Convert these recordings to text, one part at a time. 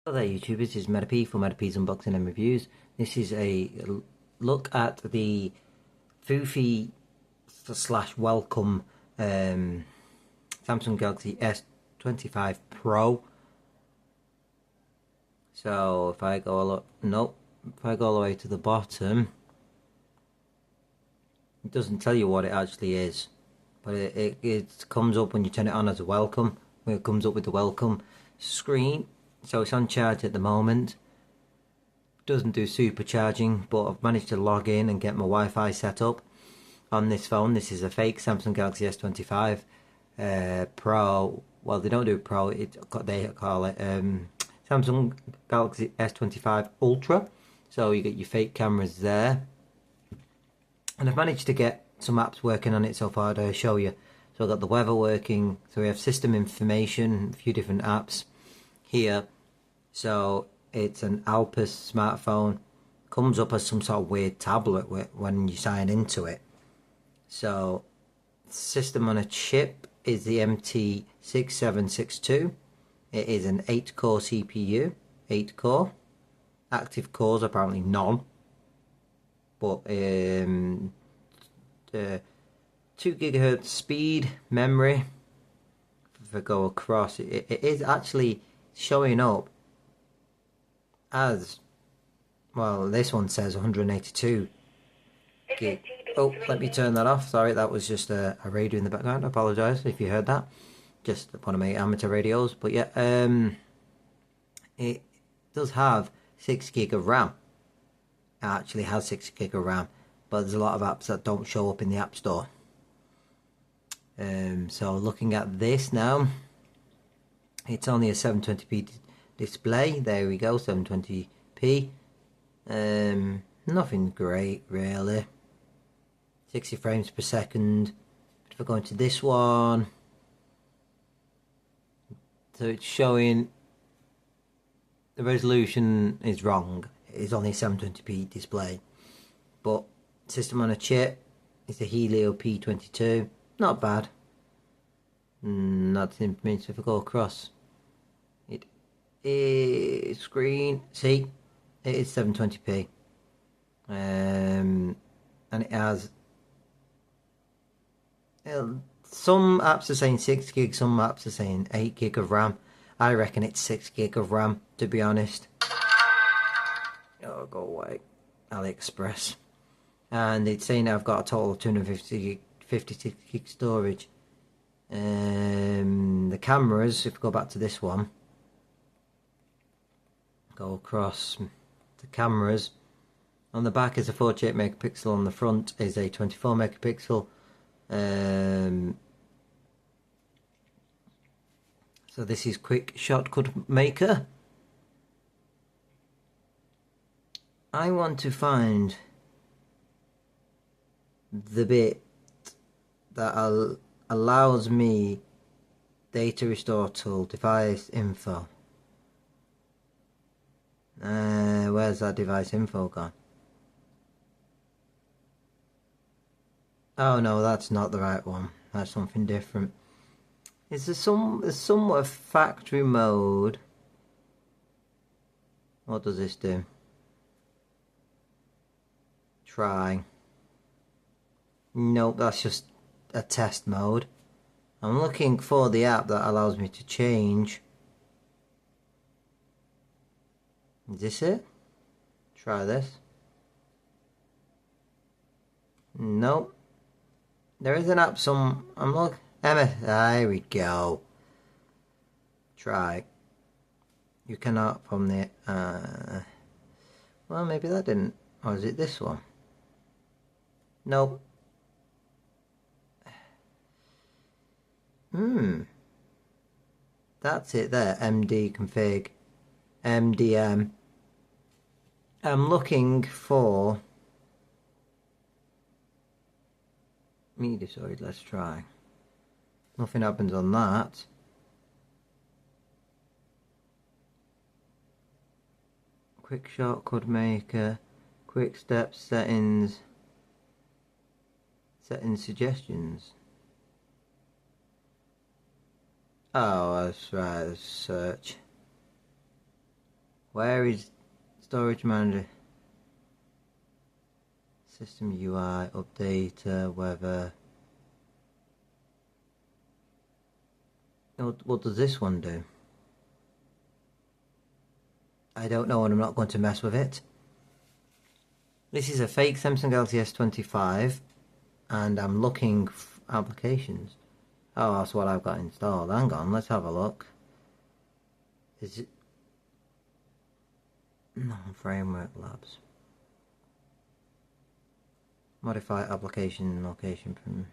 Hello there YouTubers, this is MetaP for MetaP's Unboxing and Reviews. This is a look at the Fuffi slash welcome Samsung Galaxy S25 Pro. So if I go if I go all the way to the bottom, it doesn't tell you what it actually is, but it comes up when you turn it on as a welcome. When it comes up with the welcome screen. So it's on charge at the moment. Doesn't do supercharging, but I've managed to log in and get my Wi-Fi set up on this phone. This is a fake Samsung Galaxy S25 Pro. Well, they don't do Pro. They call it Samsung Galaxy S25 Ultra. So you get your fake cameras there. And I've managed to get some apps working on it so far to show you. So I've got the weather working. So we have system information, a few different apps here. So it's an Alpus smartphone, comes up as some sort of weird tablet when you sign into it. So system on a chip is the MT6762. It is an 8-core CPU, 8-core. Active cores apparently none, but 2 GHz speed memory. If I go across, it is actually showing up as, well, this one says 182 gig. Oh, let me turn that off. Sorry, that was just a radio in the background. I apologise if you heard that. Just one of my amateur radios. But yeah, it does have 6 gig of RAM. It actually has 6 gig of RAM, but there's a lot of apps that don't show up in the App Store. So looking at this now, it's only a 720p display. There we go, 720p. Nothing great really. 60 frames per second. But if I go into this one, so it's showing the resolution is wrong. It is only a 720p display. But system on a chip is the Helio P22. Not bad. That's information. If I go across, it is screen. See, it is 720p, and it has some apps are saying 6 gig, some apps are saying 8 gig of RAM. I reckon it's 6 gig of RAM, to be honest. Oh, go away, AliExpress. And it's saying I've got a total of 256 gig storage. The cameras, if we go back to this one, go across the cameras, on the back is a 48 megapixel, on the front is a 24 megapixel. So this is Quick Shortcut Maker. I want to find the bit that allows me data restore tool, device info. Where's that device info gone? Oh no, that's not the right one. That's something different. Is there somewhat of factory mode? What does this do? Try. Nope, that's just a test mode. I'm looking for the app that allows me to change. Is this it? Try this. Nope. There is an app I'm looking. Emma, there we go. Try. You cannot from the well, maybe that didn't. Or is it this one? Nope. That's it there. MD config. MDM. I'm looking for media storage. Let's try. Nothing happens on that. Quick shortcut maker. Quick steps settings. Settings suggestions. Oh, that's right. Search. Where is storage manager? System UI, update, weather. What does this one do? I don't know, and I'm not going to mess with it. This is a fake Samsung Galaxy S25, and I'm looking for applications. Oh, that's what I've got installed. Hang on, let's have a look. Is it... No, Framework Labs. Modify application location from...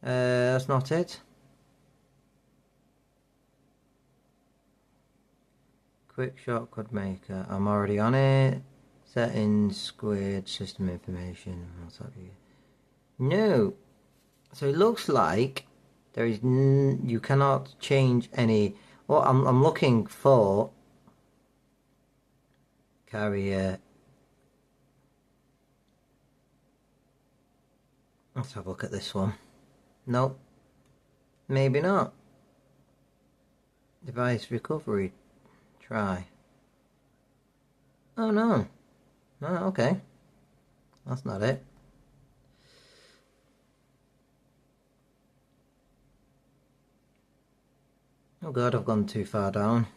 that's not it. Quick shortcut maker. I'm already on it. Settings, squared, system information. What's that here? No. So it looks like there is you cannot change any. Well, I'm looking for carrier. Let's have a look at this one. Nope. Maybe not. Device recovery. Try. Oh no. Oh, okay. That's not it. Oh god, I've gone too far down.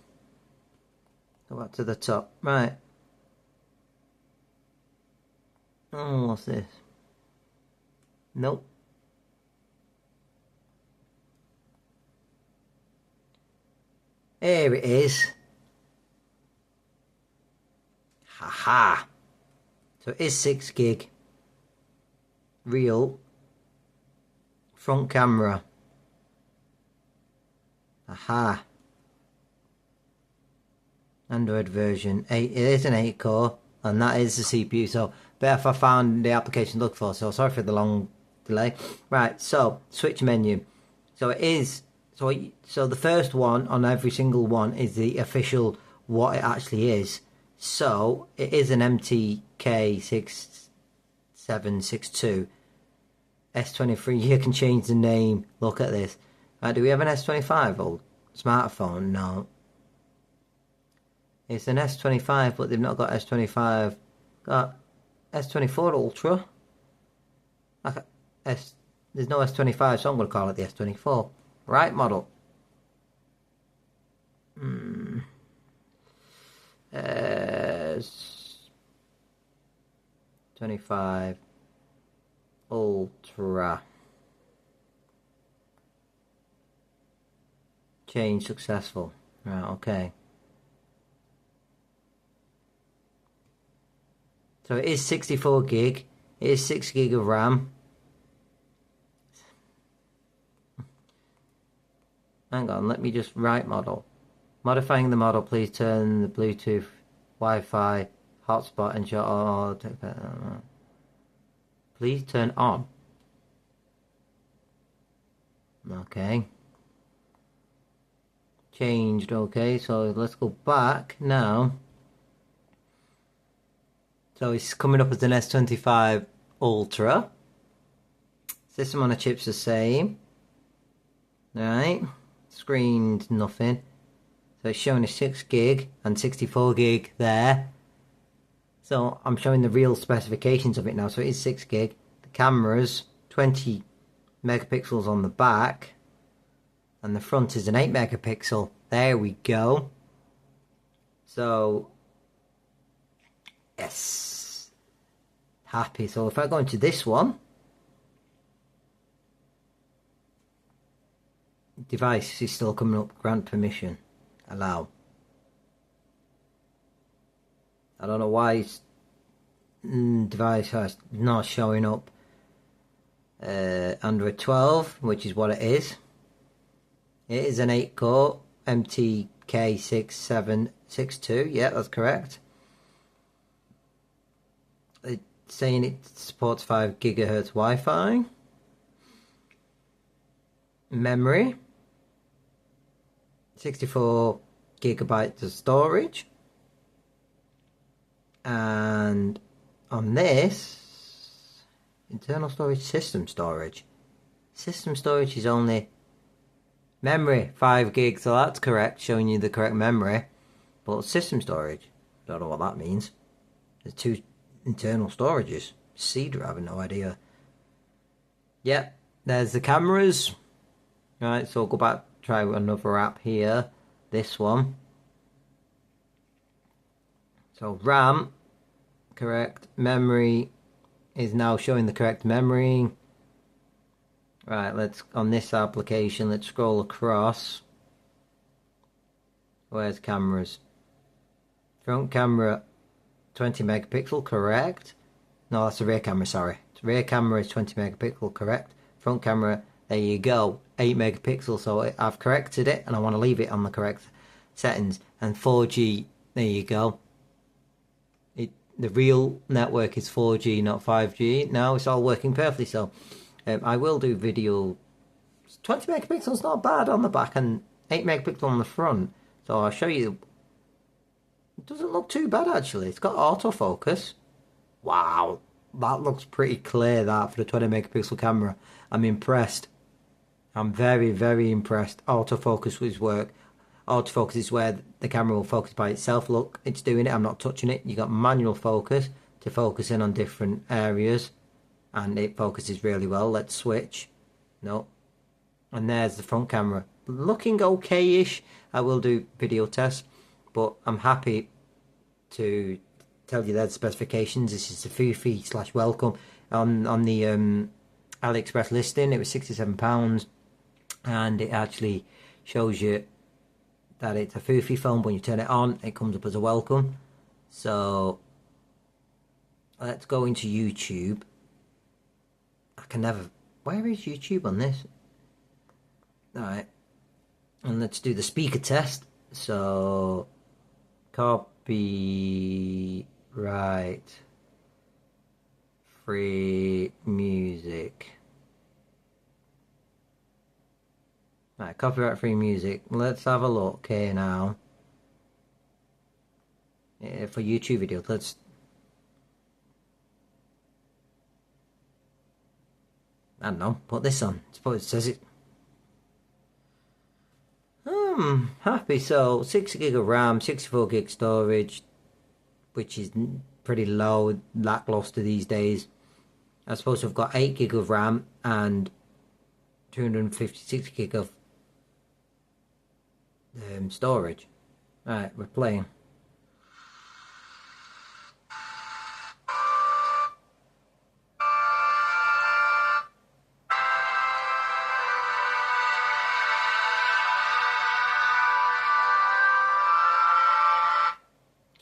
Go back to the top. Right. Oh, what's this? Nope. Here it is. Haha. So it is 6 gig. Real. Front camera. Aha. Android version 8. It is an 8 core, and that is the CPU. So, better if I found the application to look for. So, sorry for the long delay. Right, so switch menu. So, it is. So the first one on every single one is the official what it actually is. So, it is an MTK6762 S23. You can change the name. Look at this. Right, do we have an S25 old smartphone? No. It's an S25, but they've not got S25. Got S24 Ultra. There's no S25, so I'm going to call it the S24. Right model. S25 Ultra. Change successful. Right, okay. So it is 64 gig. It is 6 gig of RAM. Hang on, let me just write model. Modifying the model, please turn the Bluetooth, Wi-Fi, hotspot, and short. Please turn on. Okay. Changed, okay, so let's go back now. So it's coming up as an S25 Ultra. System on a chip's the same. Alright. Screened, nothing. So it's showing a 6 gig and 64 gig there. So I'm showing the real specifications of it now. So it is 6 gig. The camera's 20 megapixels on the back. And the front is an 8 megapixel. There we go. So, yes. Happy. So if I go into this one. Device is still coming up. Grant permission. Allow. I don't know why it's device has not showing up. Android 12, which is what it is. It is an 8 core MTK6762. Yeah, that's correct. It's saying it supports 5 gigahertz Wi-Fi. Memory. 64 gigabytes of storage. And on this, internal storage, system storage. System storage is only Memory, 5 gigs, so that's correct, showing you the correct memory. But system storage, don't know what that means. There's 2 internal storages. C drive, I have no idea. Yep, there's the cameras. Right, so go back, try another app here. This one. So RAM, correct. Memory is now showing the correct memory. Right, let's, on this application, let's scroll across. Where's cameras? Front camera, 20 megapixel, correct. No, that's the rear camera, sorry. Rear camera is 20 megapixel, correct. Front camera, there you go, 8 megapixel. So I've corrected it, and I want to leave it on the correct settings. And 4G, there you go. The real network is 4G, not 5G. Now it's all working perfectly. So I will do video. 20 megapixels not bad on the back, and 8 megapixel on the front. So I'll show you. It doesn't look too bad actually. It's got autofocus. Wow, that looks pretty clear, that, for the 20 megapixel camera. I'm impressed. I'm very, very impressed. Autofocus will work. Autofocus is where the camera will focus by itself. Look, it's doing it. I'm not touching it. You got manual focus to focus in on different areas, and it focuses really well. Let's switch. No. And there's the front camera. Looking okay-ish. I will do video tests, but I'm happy to tell you there's specifications. This is the Fuffi / welcome. On the AliExpress listing, it was £67, and it actually shows you that it's a Fuffi phone. When you turn it on, it comes up as a welcome. So let's go into YouTube. I can never... Where is YouTube on this? Alright. And let's do the speaker test. So copyright free music. Right, copyright free music. Let's have a look here now. For YouTube videos, let's... I don't know, put this on. Suppose it says it. Happy. So 6 gig of RAM, 64 gig storage, which is pretty low, lackluster these days. I suppose I've got 8 gig of RAM and 256 gig of storage. Alright, we're playing.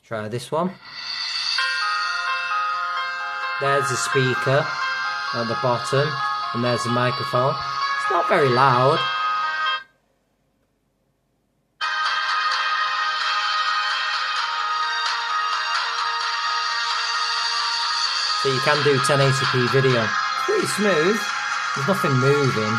Try this one. There's the speaker at the bottom, and there's the microphone. It's not very loud. So you can do 1080p video. It's pretty smooth. There's nothing moving.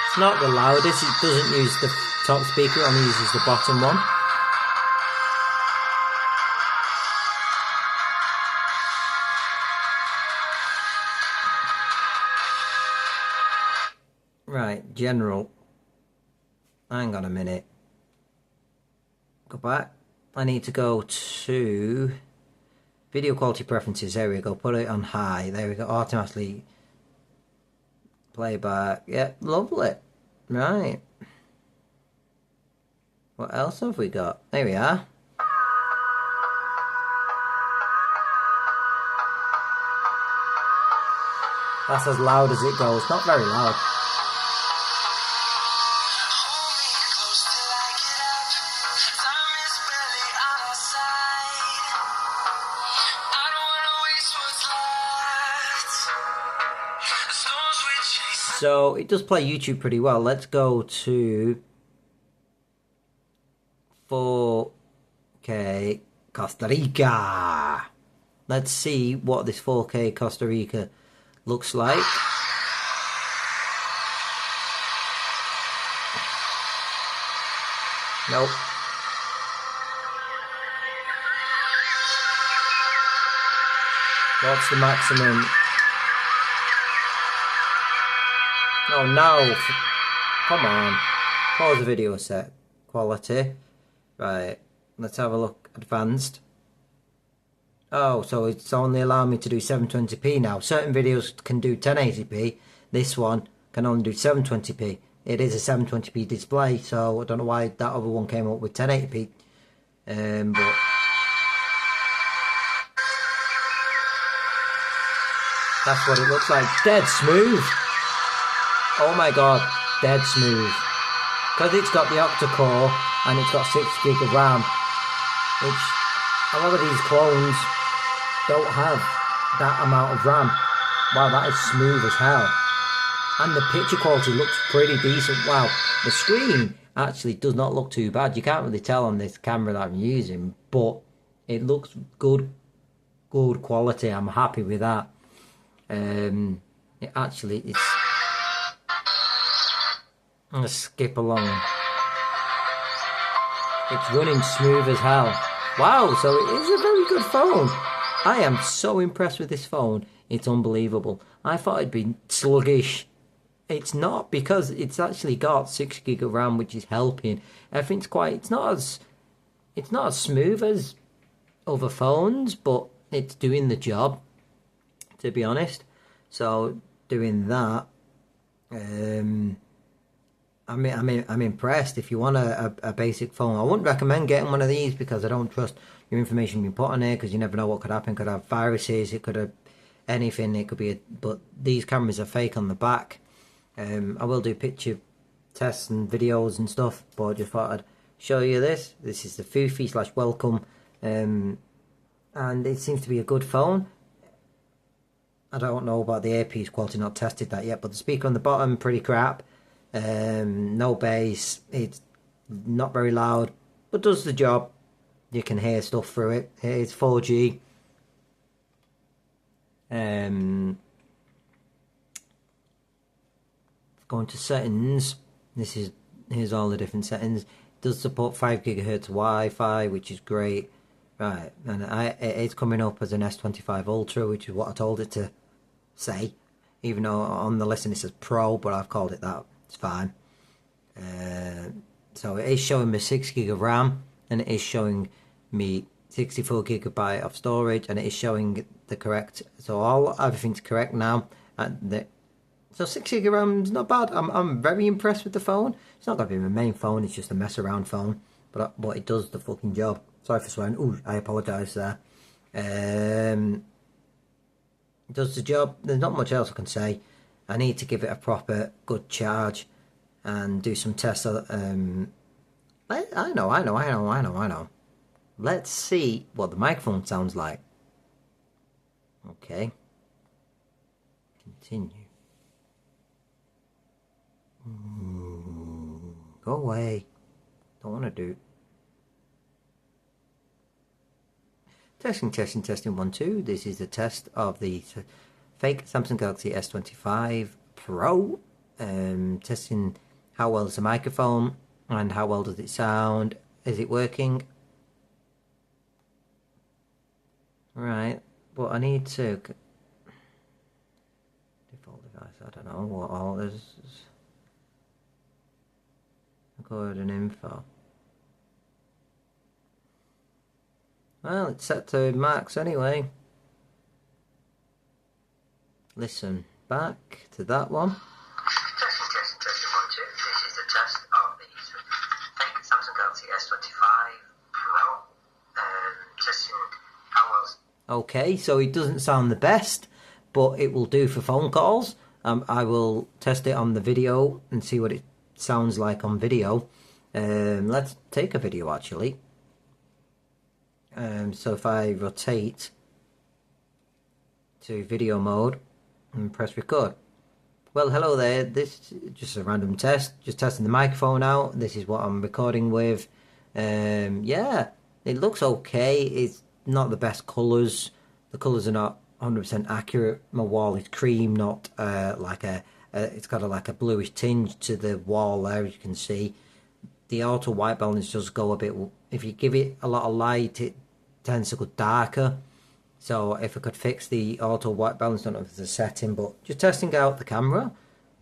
It's not the loudest. It doesn't use the top speaker. It only uses the bottom one. Right, general. Hang on a minute. Go back. I need to go to video quality preferences. There we go. Put it on high. There we go. Automatically playback. Yeah, lovely. Right. What else have we got? There we are. That's as loud as it goes. Not very loud. So it does play YouTube pretty well. Let's go to 4K Costa Rica. Let's see what this 4K Costa Rica looks like. Nope. What's the maximum? Oh no! Come on. Pause the video set. Quality. Right. Let's have a look. Advanced. Oh, so it's only allowing me to do 720p now. Certain videos can do 1080p. This one can only do 720p. It is a 720p display, so I don't know why that other one came up with 1080p. But that's what it looks like. Dead smooth. Oh my god, dead smooth. Because it's got the octa-core and it's got 6 gig of RAM, which a lot of these clones don't have that amount of RAM. Wow, that is smooth as hell. And the picture quality looks pretty decent. Wow, the screen actually does not look too bad. You can't really tell on this camera that I'm using, but it looks good quality. I'm happy with that. It's I'm gonna skip along. It's running smooth as hell. Wow, so it is a very good phone. I am so impressed with this phone. It's unbelievable. I thought it'd be sluggish. It's not, because it's actually got 6 gig of RAM, which is helping. Everything's quite. It's not as smooth as other phones, but it's doing the job, to be honest. So doing that, I'm impressed. If you want a basic phone, I wouldn't recommend getting one of these, because I don't trust your information being put on there, because you never know what could happen. It could have viruses, it could have anything. It could be but these cameras are fake on the back. I will do picture tests and videos and stuff, but I just thought I'd show you this. This is the Fuffi / Welcome, and it seems to be a good phone. I don't know about the earpiece quality, not tested that yet, but the speaker on the bottom, pretty crap. No bass, it's not very loud, but does the job. You can hear stuff through it. It's 4G. Going to settings. Here's all the different settings. It does support 5 GHz Wi-Fi, which is great. Right, and it's coming up as an S25 Ultra, which is what I told it to say. Even though on the listing it says Pro, but I've called it that. It's fine. So it is showing me 6 gig of RAM, and it is showing me 64 gigabyte of storage, and it is showing the correct. So everything's correct now. So 6 gig of RAM is not bad. I'm very impressed with the phone. It's not going to be my main phone. It's just a mess around phone, but it does the fucking job. Sorry for swearing. Ooh, I apologise there. It does the job. There's not much else I can say. I need to give it a proper good charge and do some tests. I know. Let's see what the microphone sounds like. Okay. Continue. Go away. Don't want to do. Testing 1 2. This is the test of the fake Samsung Galaxy S25 Pro. Testing how well is the microphone and how well does it sound. Is it working? Right, but I need to default device. I don't know what all is. Record and info. Well, it's set to max anyway. Listen back to that one. Testing 1 2. This is the test of the fake Samsung Galaxy S25 Pro. Testing how well. Okay, so it doesn't sound the best, but it will do for phone calls. I will test it on the video and see what it sounds like on video. Let's take a video actually. So if I rotate to video mode and press record. Well, hello there. This is just a random test, just testing the microphone out. This is what I'm recording with. Yeah, it looks okay. It's not the best colours. The colours are not 100% accurate. My wall is cream, not like it's got like a bluish tinge to the wall there, as you can see. The auto white balance does go a bit. If you give it a lot of light, it tends to go darker. So if I could fix the auto white balance, don't know if it's a setting, but just testing out the camera.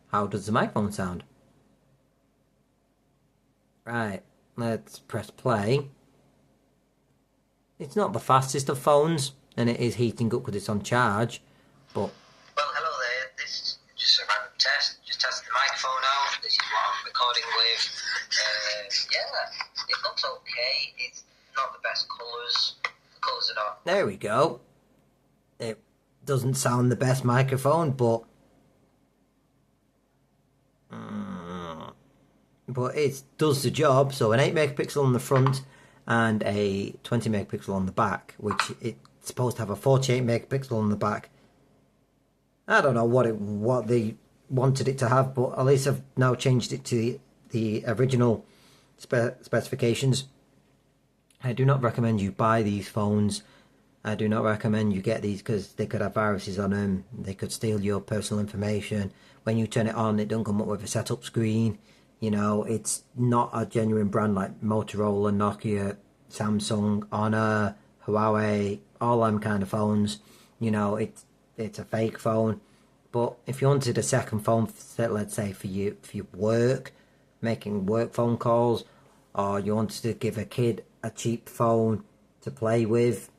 How does the microphone sound? Right, let's press play. It's not the fastest of phones, and it is heating up because it's on charge, but... Well, hello there. This is just a random test. Just testing the microphone out. This is what I'm recording with. Yeah, it looks okay. It's not the best colours. The colours are not... There we go. It doesn't sound the best microphone, but it does the job. So an 8 megapixel on the front and a 20 megapixel on the back, which it's supposed to have a 48 megapixel on the back. I don't know what they wanted it to have, but at least I've now changed it to the original specifications. I do not recommend you buy these phones. I do not recommend you get these because they could have viruses on them. They could steal your personal information. When you turn it on, it don't come up with a setup screen. You know, it's not a genuine brand like Motorola, Nokia, Samsung, Honor, Huawei, all them kind of phones. You know, it's a fake phone. But if you wanted a second phone, let's say for your work, making work phone calls, or you wanted to give a kid a cheap phone to play with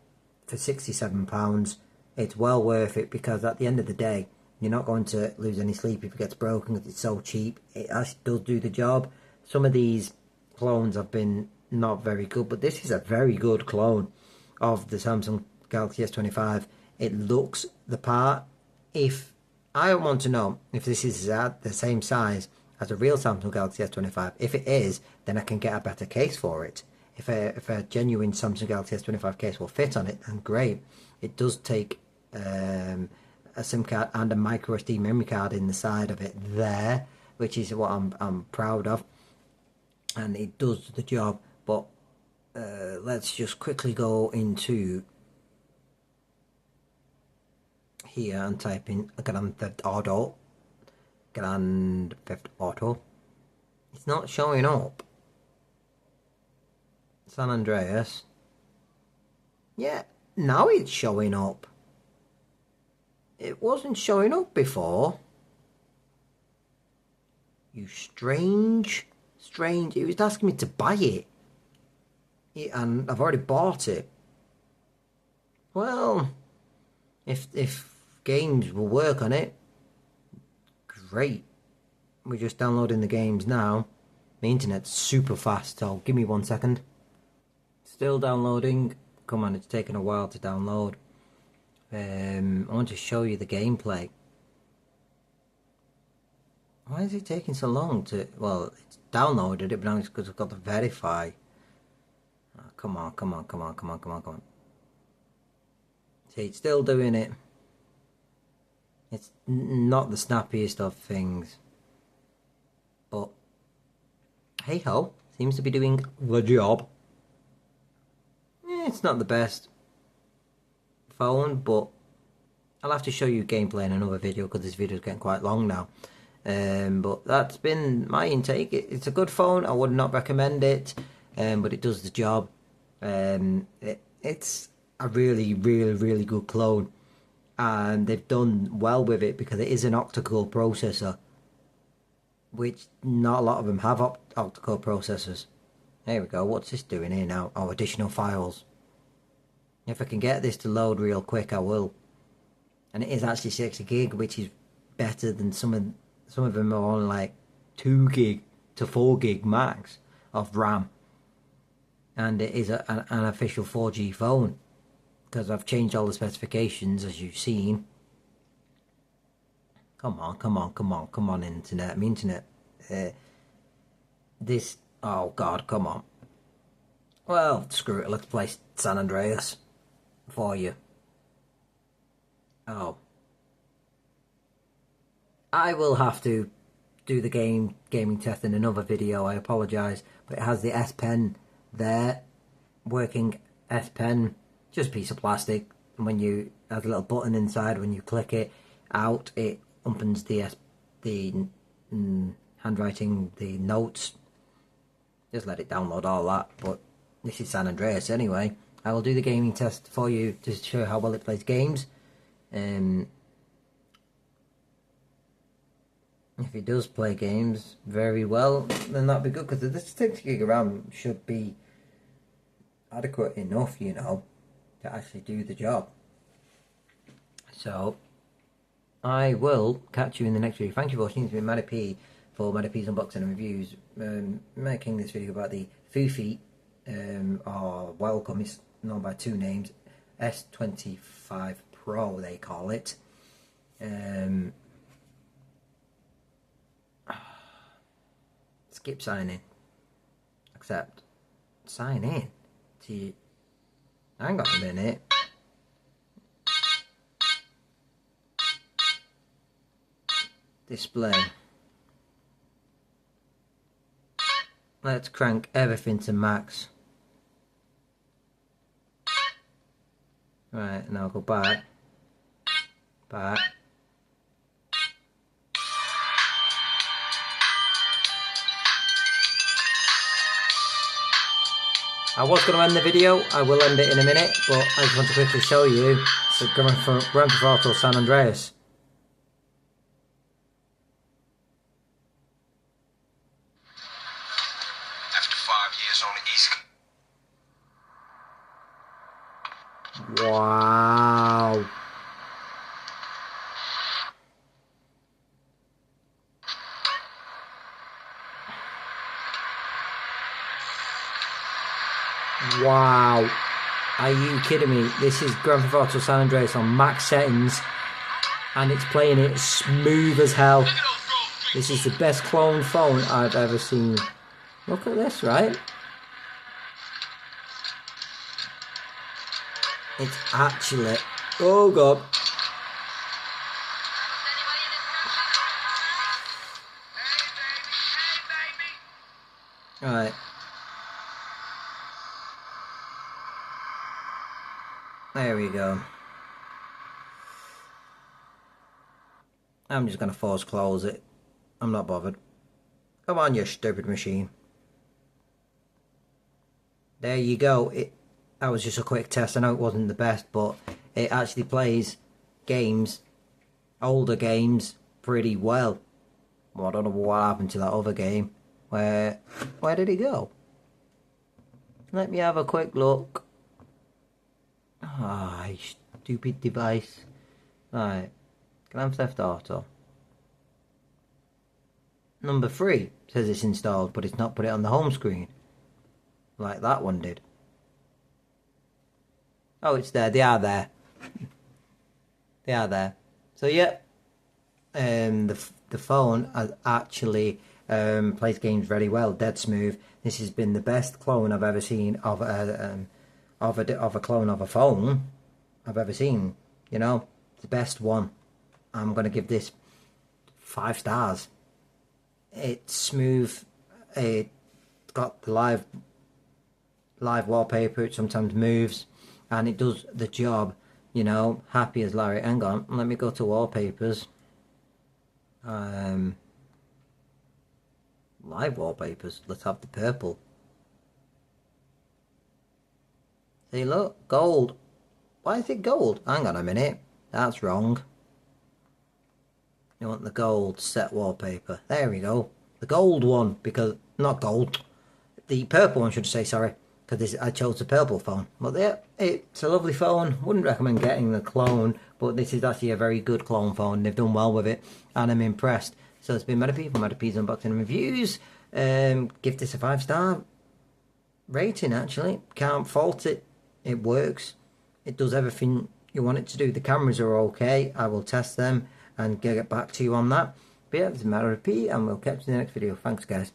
for £67, it's well worth it, because at the end of the day, you're not going to lose any sleep if it gets broken because it's so cheap. It actually does do the job. Some of these clones have been not very good, but this is a very good clone of the Samsung Galaxy S25. It looks the part. If I want to know if this is at the same size as a real Samsung Galaxy S25. If it is, then I can get a better case for it. If a genuine Samsung Galaxy S25 case will fit on it, then great. It does take a SIM card and a micro SD memory card in the side of it there, which is what I'm proud of, and it does the job. But let's just quickly go into here and type in Grand Theft Auto. Grand Theft Auto. It's not showing up. San Andreas. Yeah, now it's showing up. It wasn't showing up before. You strange. It was asking me to buy it. And I've already bought it. Well, if games will work on it, great. We're just downloading the games now. My internet's super fast, so give me 1 second. Still downloading. Come on, it's taking a while to download. I want to show you the gameplay. Why is it taking so long to... Well, it's downloaded it, but now it's because I've got to verify. Oh, come on. See, it's still doing it. It's not the snappiest of things. But, hey-ho, seems to be doing the job. It's not the best phone, but I'll have to show you gameplay in another video because this video is getting quite long now. But that's been my intake. It's a good phone. I would not recommend it, but it does the job. It's a really good clone, and they've done well with it because it is an octa-core processor, which not a lot of them have octa-core processors. There we go. What's this doing here now? Oh, additional files. If I can get this to load real quick, I will. And it is actually 60 gig, which is better than some of them are on like 2 gig to 4 gig max of RAM. And it is an official 4G phone, because I've changed all the specifications, as you've seen. Come on, internet. This, oh god, come on. Well, screw it, let's play San Andreas for you. Oh. I will have to do the gaming test in another video, I apologise, but it has the S Pen there, working S Pen, just a piece of plastic, and when you have a little button inside, when you click it out, it opens the handwriting, the notes. Just let it download all that, but this is San Andreas anyway. I will do the gaming test for you to show how well it plays games. If it does play games very well, then that'd be good, because the 60 gig of RAM should be adequate enough, you know, to actually do the job. So I will catch you in the next video. Thank you for watching. It's been Matty P for Matty P's Unboxing and Reviews, making this video about the Fuffi, or welcome, it's known by two names, S25 Pro they call it. Skip sign in. Accept. Sign in. Hang on a minute. Display. Let's crank everything to max. Right, now go back. Back. I was going to end the video, I will end it in a minute, but I just want to quickly show you the Grand Theft Auto San Andreas. After 5 years on the East. Wow. Wow. Are you kidding me? This is Grand Theft Auto San Andreas on max settings, and it's playing it smooth as hell. This is the best clone phone I've ever seen. Look at this, right? It's actually... Oh god. Right. There we go. I'm just going to force close it. I'm not bothered. Come on, you stupid machine. There you go. That was just a quick test. I know it wasn't the best, but it actually plays games, older games, pretty well. Well, I don't know what happened to that other game. Where did it go? Let me have a quick look. Ah, you stupid device. Right. Grand Theft Auto. Number 3 says it's installed, but it's not put it on the home screen. Like that one did. Oh, it's there. They are there. They are there. So, yeah. The phone actually plays games very well. Dead smooth. This has been the best clone I've ever seen of a clone of a phone I've ever seen. You know, the best one. I'm going to give this 5 stars. It's smooth. It's got the live wallpaper. It sometimes moves, and it does the job. You know, happy as Larry. Hang on, let me go to wallpapers. Live wallpapers. Let's have the purple. See, look, gold. Why is it gold? Hang on a minute. That's wrong. You want the gold set wallpaper. There we go. The gold one, because... Not gold. The purple one, should I say, sorry. Because I chose the purple phone. But yeah, it's a lovely phone. Wouldn't recommend getting the clone, but this is actually a very good clone phone. They've done well with it, and I'm impressed. So it's been Matty P from Matty P's Unboxing and Reviews. Give this a 5-star rating, actually. Can't fault it. It works. It does everything you want it to do. The cameras are okay. I will test them and get back to you on that. But yeah, this is Matty P, and we'll catch you in the next video. Thanks, guys.